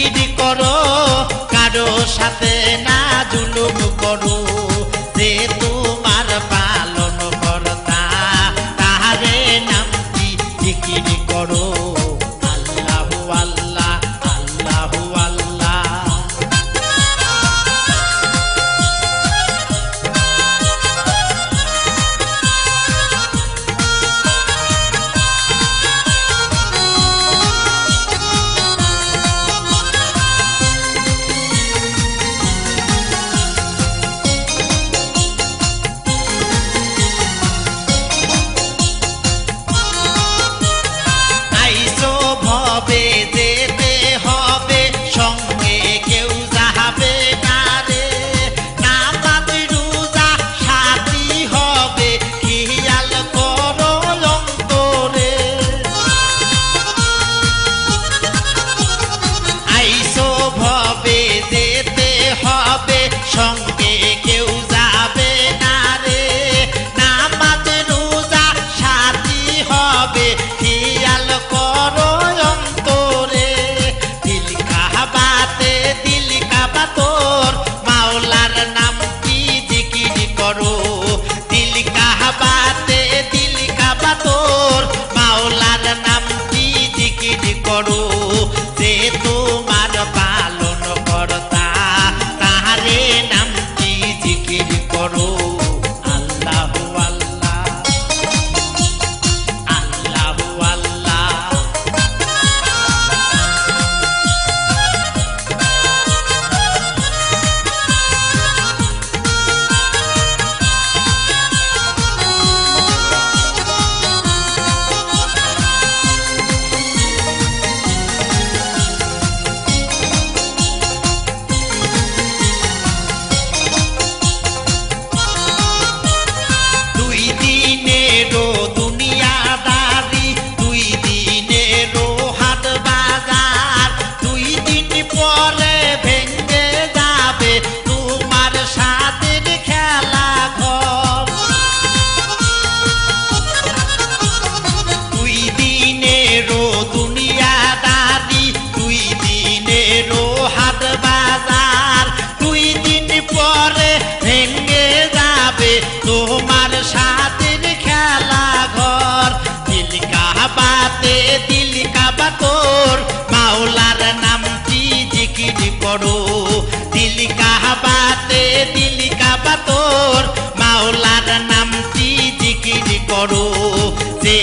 জিকির করো, কারো সাথে না জুলুম করো। যে তোমার পালন কর্তা, তাহারে নামটি জিকির করো। আল্লাহু আল্লাহ, আল্লাহু আল্লাহ। আইসো ভবে যেতে হবে, সঙ্গে কেউ যাবে না রে। নামাজ রোজা সাথী হবে, খেয়াল করো অন্তরে। আইসো ভবে যেতে হবে, সঙ্গে কেউ যাবে না রে। নামাজ রোজা সাথী হবে, খেয়াল করো অন্তরে। দিল কাবাতে দিল কাবা তোর, মাওলার নামটি জিকির করো। দিল কাবাতে দিল কাবা তোর, মাওলার নামটি জিকির করো। যে তোমার পালন কর্তা, তাহারে নামটি জিকির করো। আল্লাহু আল্লাহ, আল্লাহু আল্লাহ। দুই দিনেরও দুনিয়াদারি, দুই দিনেরও হাট বাজার। দুই দিন পরে ভেঙে যাবে তোমার সাদের খেলা ঘর। দুই দিনেরও দুনিয়াদারি, দুই দিনেরও হাট বাজার। দুই দিন পরে ভেঙে যাবে তোমার সাদের খেলা ঘর। দিল কাবাতে দিল কাবা তোর, মাওলার নামটি জিকির করো। দিল কাবাতে দিল কাবা তোর, মাওলার নামটি জিকির করো। যে